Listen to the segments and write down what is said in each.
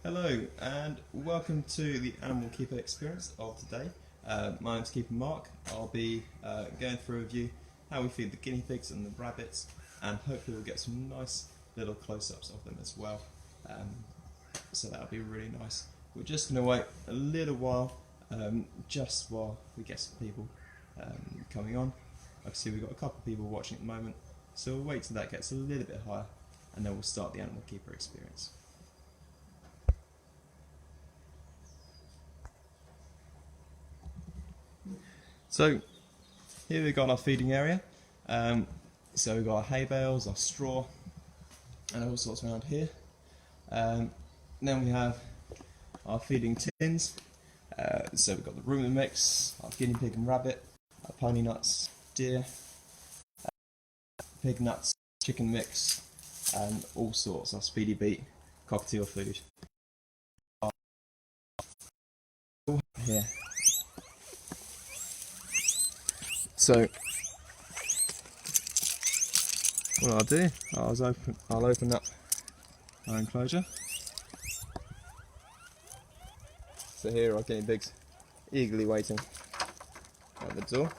Hello and welcome to the Animal Keeper experience of today. My name's Keeper Mark. I'll be going through a review how we feed the guinea pigs and the rabbits, and hopefully we'll get some nice little close-ups of them as well. So that'll be really nice. We're just going to wait a little while, just while we get some people coming on. I can see we've got a couple of people watching at the moment, so we'll wait till that gets a little bit higher and then we'll start the Animal Keeper experience. So here we've got our feeding area. So we've got our hay bales, our straw, and all sorts around here. Then we have our feeding tins. So we've got the rumen mix, our guinea pig and rabbit, our pony nuts, deer, pig nuts, chicken mix, and all sorts. Our speedy beet, cockatiel food. Here. So what I'll do, I'll open up our enclosure. So here are our guinea pigs eagerly waiting at the door.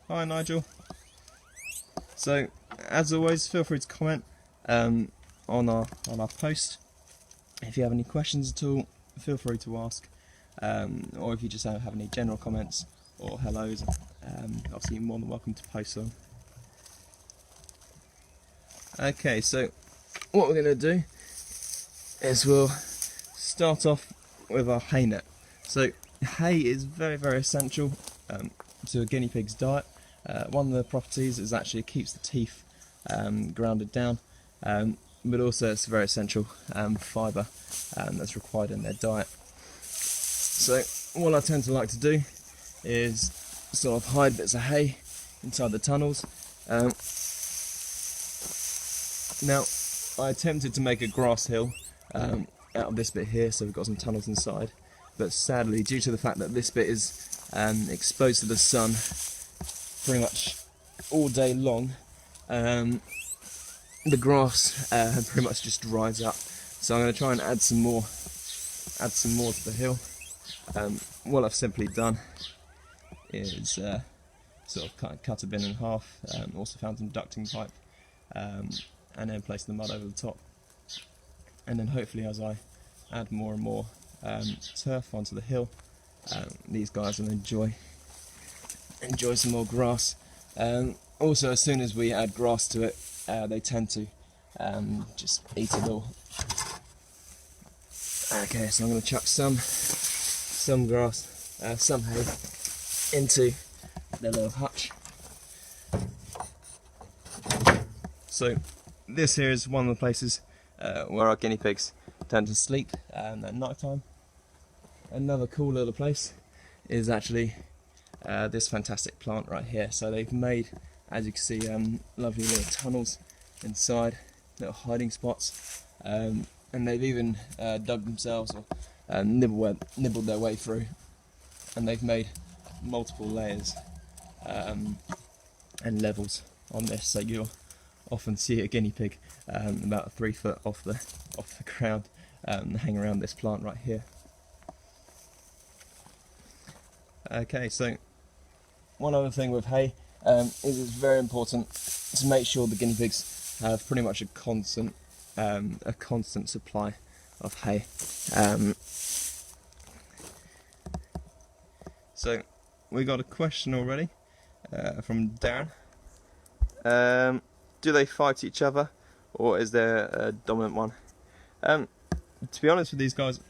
Hi Nigel. So as always, feel free to comment on our post. If you have any questions at all, feel free to ask, or if you just have any general comments or hellos, obviously you're more than welcome to post them. Okay, so what we're going to do is we'll start off with our hay net. So hay is very essential to a guinea pig's diet. One of the properties is actually it keeps the teeth grounded down, but also it's a very essential fibre that's required in their diet. So what I tend to like to do is sort of hide bits of hay inside the tunnels. Now I attempted to make a grass hill out of this bit here, so we've got some tunnels inside, but sadly due to the fact that this bit is exposed to the sun pretty much all day long, the grass pretty much just dries up. So I'm going to try and add some more to the hill. What I've simply done is sort of cut a bin in half, also found some ducting pipe, and then place the mud over the top. And then hopefully as I add more and more turf onto the hill, these guys will enjoy some more grass. Also, as soon as we add grass to it, they tend to just eat it all. Okay, so I'm going to chuck some grass, some hay into their little hutch. So this here is one of the places where our guinea pigs tend to sleep at night time. Another cool little place is actually this fantastic plant right here. So they've made, as you can see, lovely little tunnels inside, little hiding spots, and they've even dug themselves or nibbled their way through, and they've made multiple layers and levels on this. So you'll often see a guinea pig about 3 foot off the ground hang around this plant right here. Okay, so one other thing with hay is it's very important to make sure the guinea pigs have pretty much a constant supply of hay. So we got a question already from Darren. Do they fight each other, or is there a dominant one? To be honest with these guys,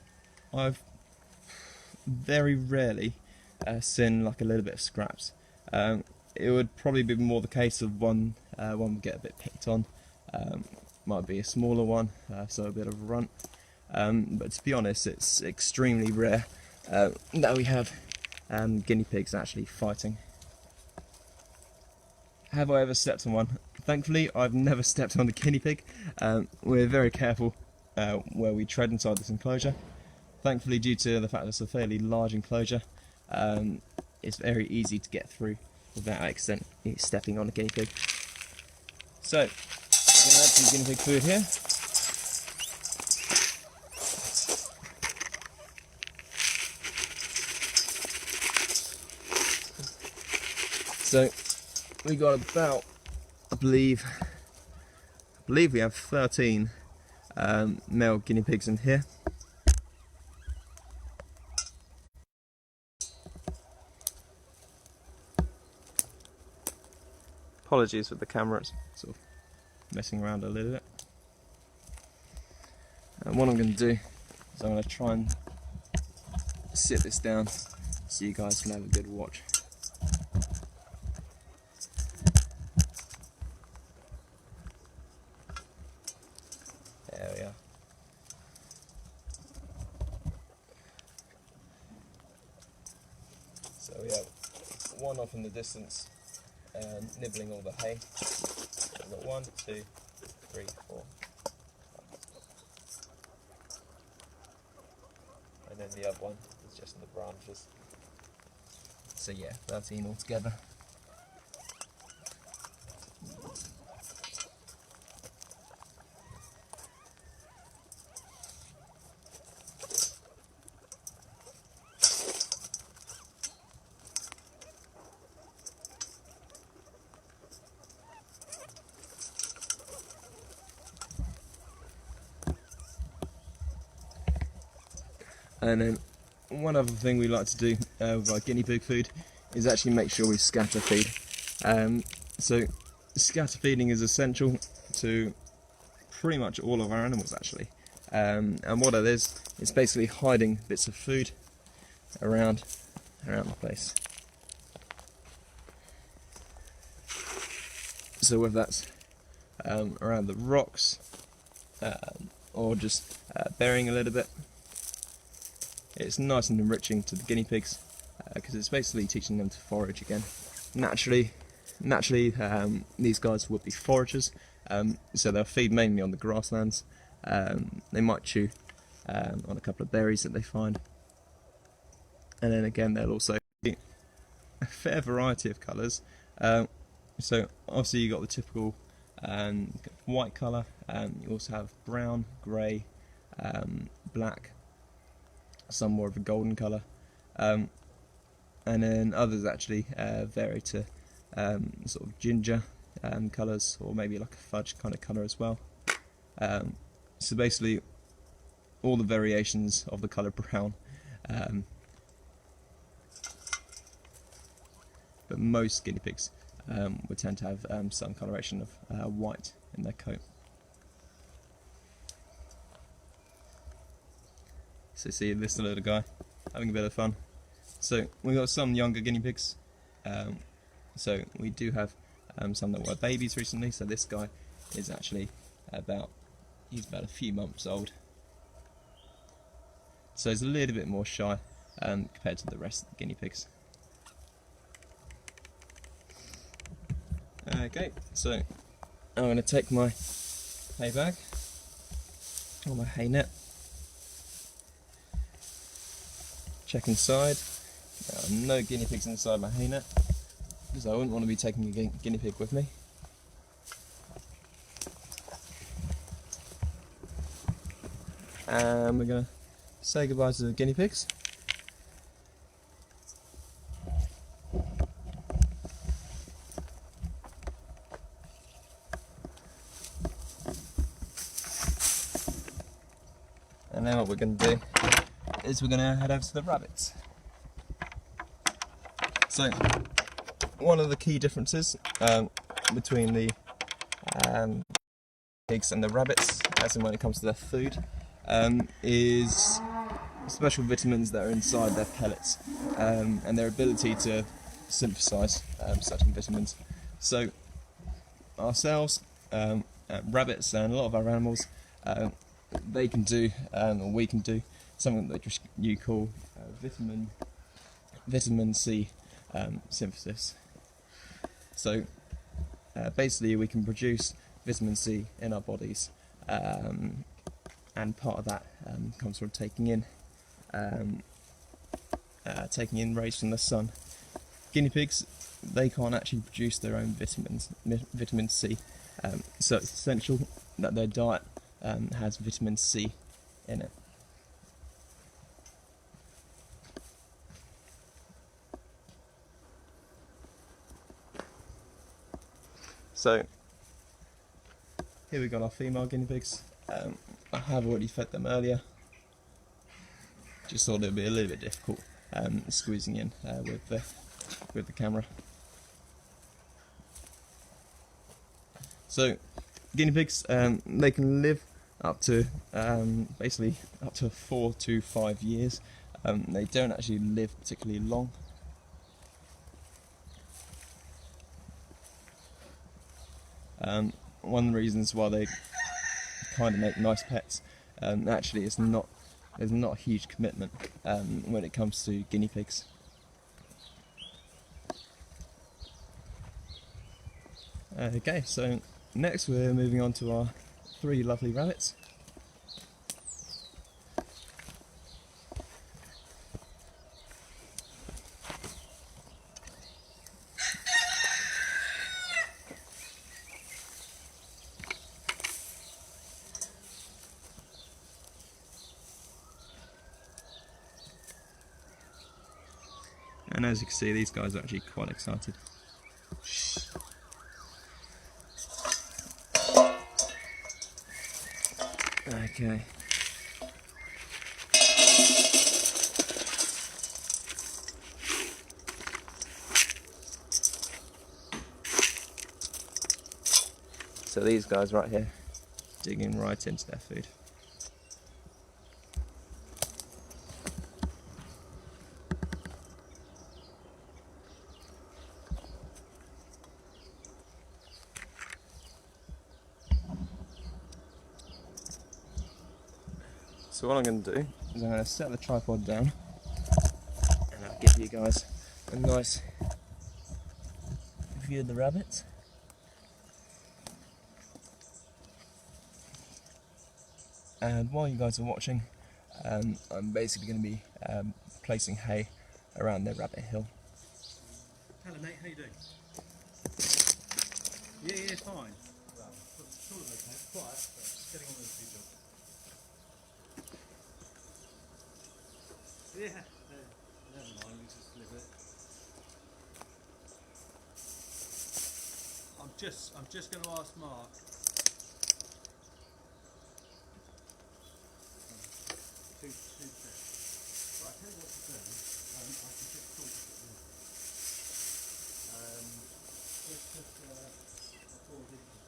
I've very rarely seen like a little bit of scraps. It would probably be more the case of one would get a bit picked on, might be a smaller one, so a bit of a runt. But to be honest, it's extremely rare that we have guinea pigs actually fighting have I ever stepped on one? Thankfully, I've never stepped on a guinea pig. We're very careful where we tread inside this enclosure. Thankfully, due to the fact that it's a fairly large enclosure, it's very easy to get through without accidentally stepping on a guinea pig. So, I'm going to add some guinea pig food here. So, we got about, I believe we have 13 male guinea pigs in here. Apologies with the camera, it's sort of messing around a little bit. And what I'm going to do is I'm going to try and sit this down so you guys can have a good watch. There we are. So we have one off in the distance, nibbling all the hay. We've got 1, 2, 3, 4. And then the other one is just in the branches. So yeah, 13 altogether. And then one other thing we like to do with our guinea pig food is actually make sure we scatter feed. So scatter feeding is essential to pretty much all of our animals actually. And what it is, it's basically hiding bits of food around the place. So whether that's around the rocks or just burying a little bit, it's nice and enriching to the guinea pigs because it's basically teaching them to forage again. Naturally, these guys would be foragers, so they'll feed mainly on the grasslands. They might chew on a couple of berries that they find, and then again they'll also eat a fair variety of colours. So obviously you've got the typical white colour, you also have brown, grey, black, some more of a golden colour, and then others actually vary to sort of ginger colours, or maybe like a fudge kind of colour as well. So basically all the variations of the colour brown, but most guinea pigs would tend to have some coloration of white in their coat. So see this little guy having a bit of fun. So we've got some younger guinea pigs. So we do have some that were babies recently. So this guy is actually he's about a few months old. So he's a little bit more shy compared to the rest of the guinea pigs. Okay, so I'm going to take my hay bag or my hay net. Check inside. No guinea pigs inside my hay net, because I wouldn't want to be taking a guinea pig with me. And we're going to say goodbye to the guinea pigs. And then what we're going to do is we're going to head over to the rabbits. So, one of the key differences between the pigs and the rabbits, as in when it comes to their food, is special vitamins that are inside their pellets, and their ability to synthesize certain vitamins. So, ourselves, rabbits, and a lot of our animals, they can do, or we can do, something that you call vitamin C synthesis. So basically we can produce vitamin C in our bodies, and part of that comes from taking in rays from the sun. Guinea pigs, they can't actually produce their own vitamin C, so it's essential that their diet has vitamin C in it. So here we've got our female guinea pigs. I have already fed them earlier. Just thought it would be a little bit difficult squeezing in with the camera. So guinea pigs, they can live up to basically up to 4 to 5 years. They don't actually live particularly long. One of the reasons why they kind of make nice pets, actually there's not a huge commitment when it comes to guinea pigs. Okay, so next we're moving on to our 3 lovely rabbits. And as you can see, these guys are actually quite excited. Okay. So these guys right here, digging right into their food. So what I'm going to do is I'm going to set the tripod down and I'll give you guys a nice view of the rabbits. And while you guys are watching, I'm basically going to be placing hay around their rabbit hill. Hello mate, how you doing? Yeah, fine. Well, sort of okay, quiet, but just getting on with a few jobs. Yeah, never mind, we just live it. I'm just going to ask Mark. Two seconds. Right, I'll tell you what to do. I can just talk to you. Just before this is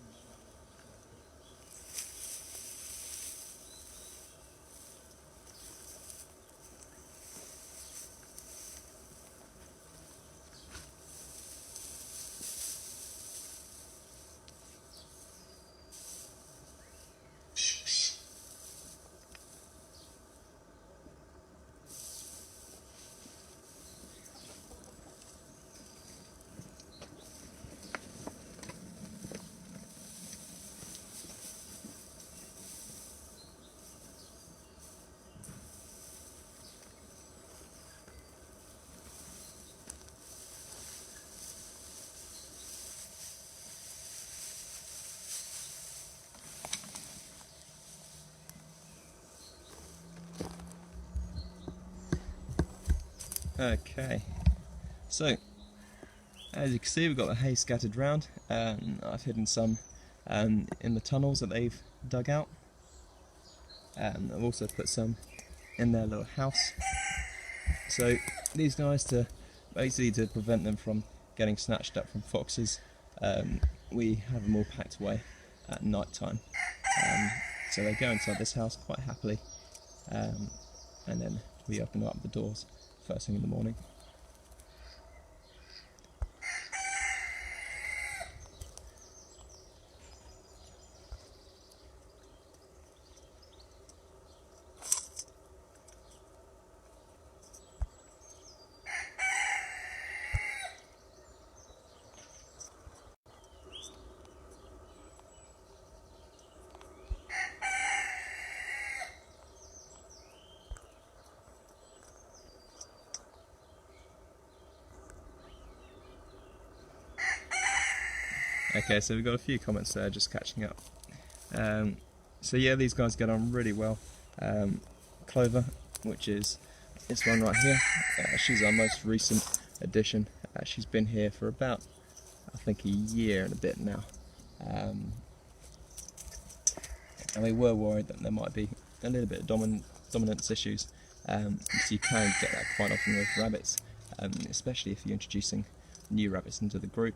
Okay, so as you can see, we've got the hay scattered round. I've hidden some in the tunnels that they've dug out. I've also put some in their little house. So these guys, to prevent them from getting snatched up from foxes, we have them all packed away at night time. So they go inside this house quite happily, and then we open up the doors first thing in the morning. Okay, so we've got a few comments there, just catching up. So yeah, these guys get on really well. Clover, which is this one right here, she's our most recent addition. She's been here for about, I think, a year and a bit now. And we were worried that there might be a little bit of dominance issues. So you can get that quite often with rabbits, especially if you're introducing new rabbits into the group.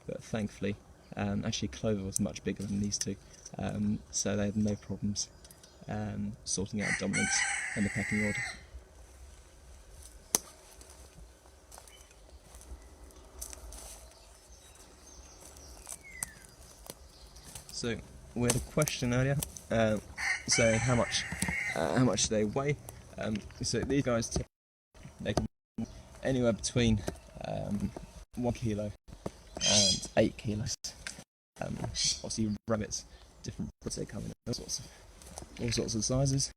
But thankfully, actually Clover was much bigger than these two, so they had no problems sorting out dominance in the pecking order. So we had a question earlier saying how much they weigh. So these guys, they can weigh anywhere between 1 kilo and 8 kilos. Obviously rabbits, different breeds, they come in all sorts of sizes.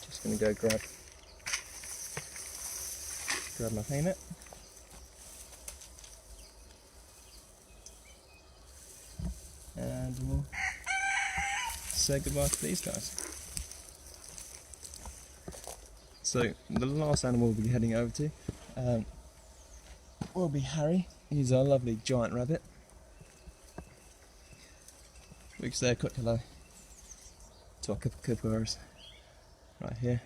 Just going to go grab my hay net. And we'll say goodbye to these guys. So the last animal we'll be heading over to will be Harry. He's our lovely giant rabbit. We can say a quick hello to our kookaburras right here.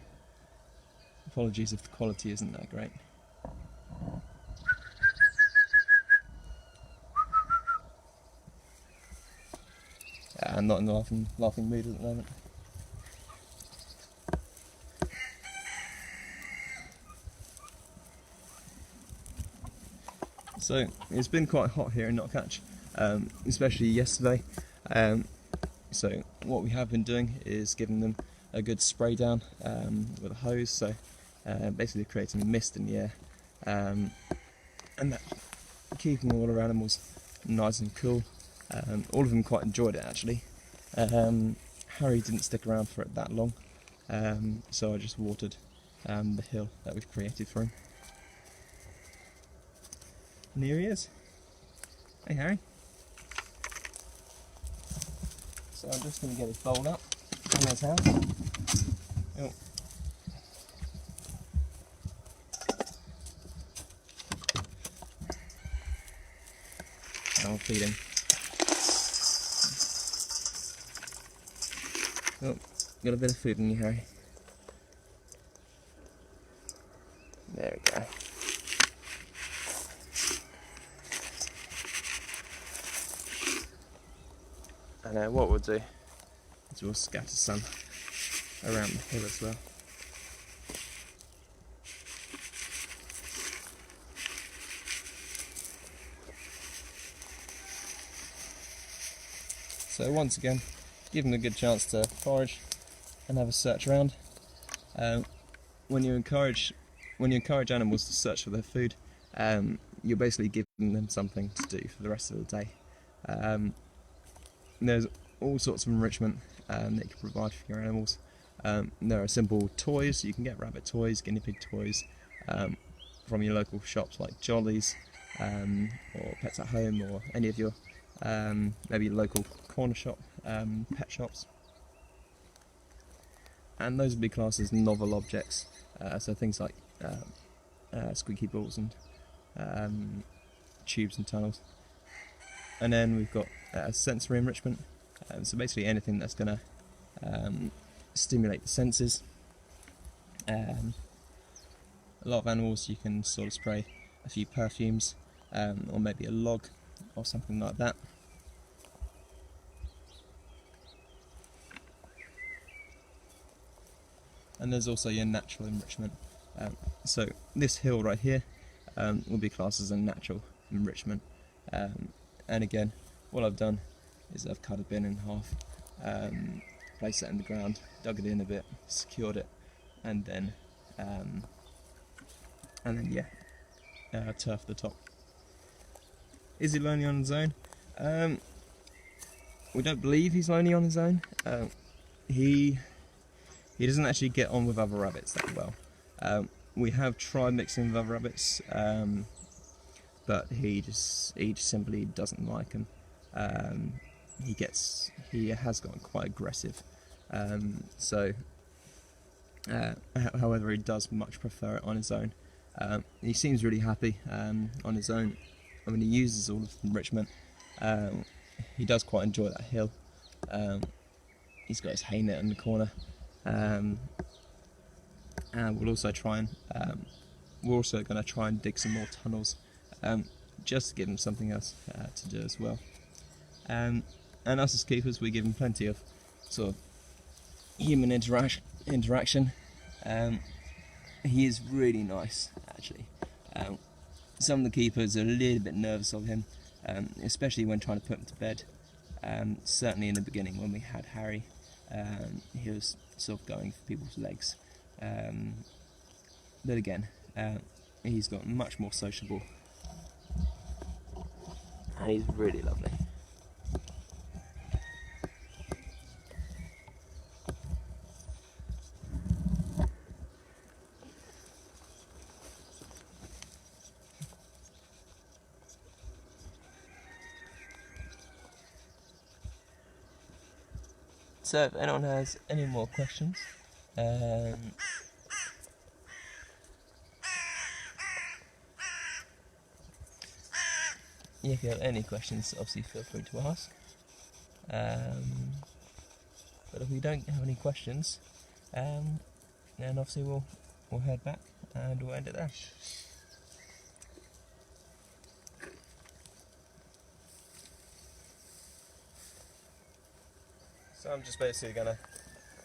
Apologies if the quality isn't that great. I'm not in the laughing mood at the moment. So it's been quite hot here in Knockhatch, especially yesterday. So what we have been doing is giving them a good spray down with a hose, so basically creating mist in the air, and that, keeping all our animals nice and cool. All of them quite enjoyed it actually. Harry didn't stick around for it that long, so I just watered the hill that we've created for him. And here he is. Hey Harry. So I'm just going to get his bowl up in his house. Oh. I'll feed him. Oh, got a bit of food in you, Harry. There we go. And what we'll do is we'll scatter some around the hill as well. So once again, give them a good chance to forage and have a search around. When you encourage animals to search for their food, you're basically giving them something to do for the rest of the day. There's all sorts of enrichment that you can provide for your animals. There are simple toys. You can get rabbit toys, guinea pig toys from your local shops like Jolly's or Pets at Home, or any of your maybe local corner shop pet shops. And those would be classed as novel objects, so things like squeaky balls and tubes and tunnels. And then we've got sensory enrichment, so basically anything that's going to stimulate the senses. A lot of animals you can sort of spray a few perfumes, or maybe a log or something like that. And there's also your natural enrichment. So this hill right here will be classed as a natural enrichment. And again, what I've done is I've cut a bin in half, placed it in the ground, dug it in a bit, secured it, and then turf the top. Is he lonely on his own? We don't believe he's lonely on his own. He doesn't actually get on with other rabbits that well. We have tried mixing with other rabbits, but he just simply doesn't like them. He has gotten quite aggressive. So however, he does much prefer it on his own. He seems really happy on his own. I mean, he uses all of the enrichment. He does quite enjoy that hill. He's got his hay net in the corner. And we'll also try and we're also going to try and dig some more tunnels, just to give him something else to do as well. And us as keepers, we give him plenty of sort of human interaction. He is really nice, actually. Some of the keepers are a little bit nervous of him, especially when trying to put him to bed. Certainly in the beginning when we had Harry, he was sort of going for people's legs. But again, he's got much more sociable, and he's really lovely. So if anyone has any more questions, if you have any questions, obviously feel free to ask. But if we don't have any questions, then obviously we'll head back and we'll end it there. So I'm just basically gonna,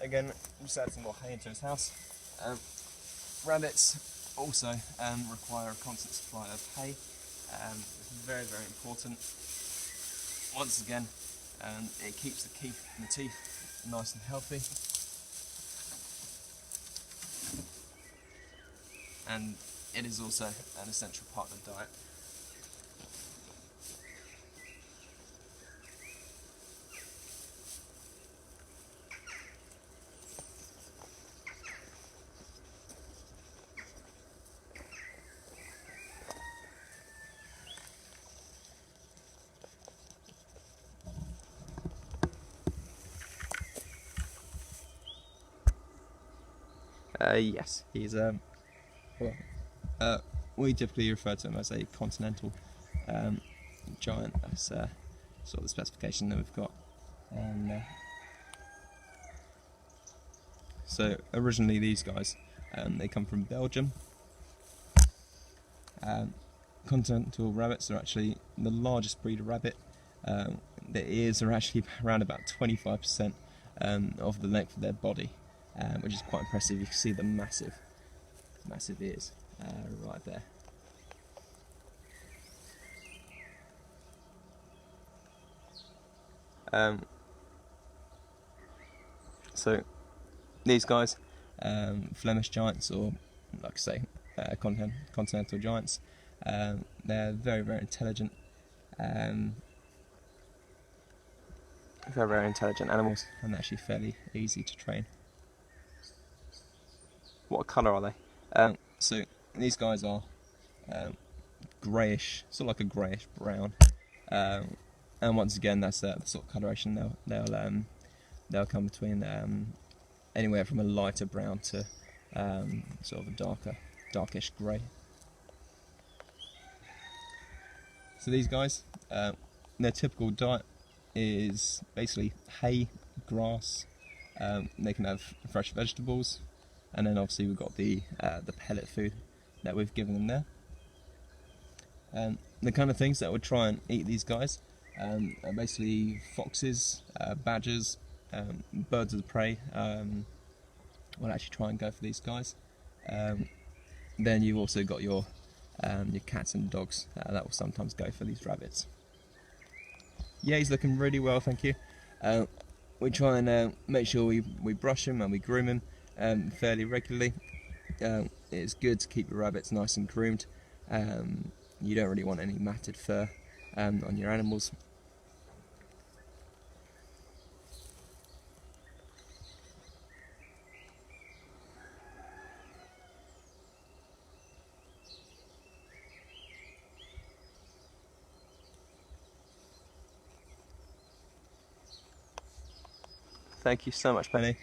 again, just add some more hay into his house. Rabbits also require a constant supply of hay. It's very, very important. Once again, it keeps the teeth nice and healthy. And it is also an essential part of the diet. Yes, he's we typically refer to him as a Continental giant. That's sort of the specification that we've got. So originally these guys, they come from Belgium. Continental rabbits are actually the largest breed of rabbit. Their ears are actually around about 25% of the length of their body, which is quite impressive. You can see the massive ears right there. So these guys, Flemish giants, or like I say, continental giants, they're very, very intelligent. Very, very intelligent animals, and actually fairly easy to train. What colour are they? So these guys are greyish, sort of like a greyish brown, and once again, that's the sort of coloration they'll come between anywhere from a lighter brown to sort of a darkish grey. So these guys, their typical diet is basically hay, grass. They can have fresh vegetables, and then obviously we've got the pellet food that we've given them there. The kind of things that would try and eat these guys are basically foxes, badgers, birds of the prey will actually try and go for these guys. Then you've also got your cats and dogs that will sometimes go for these rabbits. Yeah, he's looking really well, thank you. We try and make sure we brush him and we groom him fairly regularly. It's good to keep your rabbits nice and groomed. You don't really want any matted fur on your animals. thank you so much, Penny.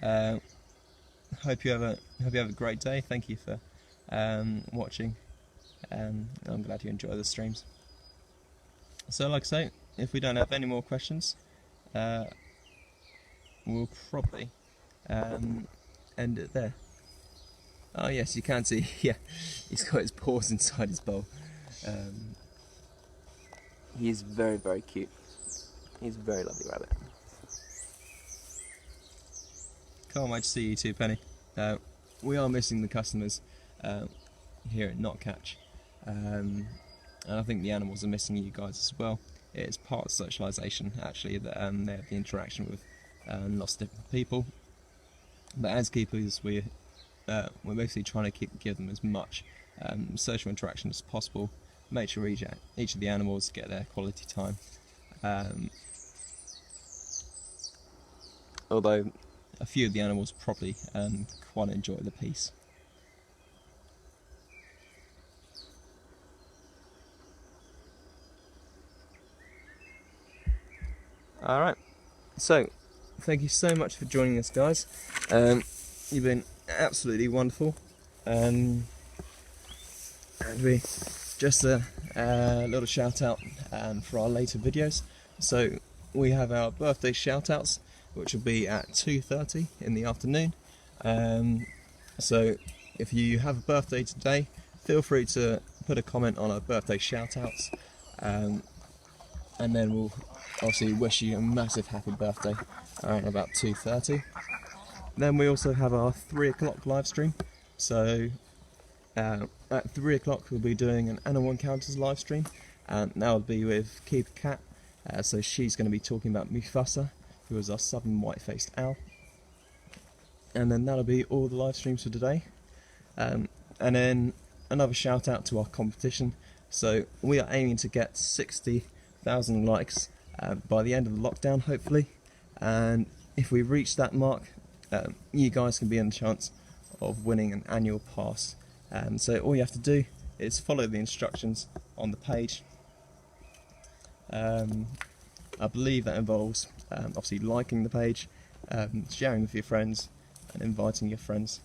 Hope you have a great day. Thank you for watching. I'm glad you enjoy the streams. So, like I say, if we don't have any more questions, we'll probably end it there. Oh yes, you can see. Yeah, he's got his paws inside his bowl. He's very, very cute. He's a very lovely rabbit. Can't wait to see you too, Penny. We are missing the customers here at Knockhatch, and I think the animals are missing you guys as well. It's part of socialisation, actually, that they have the interaction with lots of different people. But as keepers, we're basically trying to give them as much social interaction as possible. Make sure each of the animals get their quality time. Although a few of the animals probably quite enjoy the peace. Alright, so thank you so much for joining us, guys. You've been absolutely wonderful. And we just a little shout out for our later videos. So we have our birthday shout outs, which will be at 2:30 in the afternoon. So if you have a birthday today, feel free to put a comment on our birthday shout outs, and then we'll obviously wish you a massive happy birthday around about 2:30. Then we also have our 3 o'clock live stream. So at 3 o'clock we'll be doing an Animal Encounters live stream, and that'll be with Keeper Cat. So she's going to be talking about Mufasa, who is our southern white-faced owl. And then that'll be all the live streams for today. And then another shout out to our competition. So we are aiming to get 60,000 likes by the end of the lockdown, hopefully. And if we reach that mark, you guys can be in the chance of winning an annual pass. So all you have to do is follow the instructions on the page. I believe that involves obviously liking the page, sharing with your friends, and inviting your friends.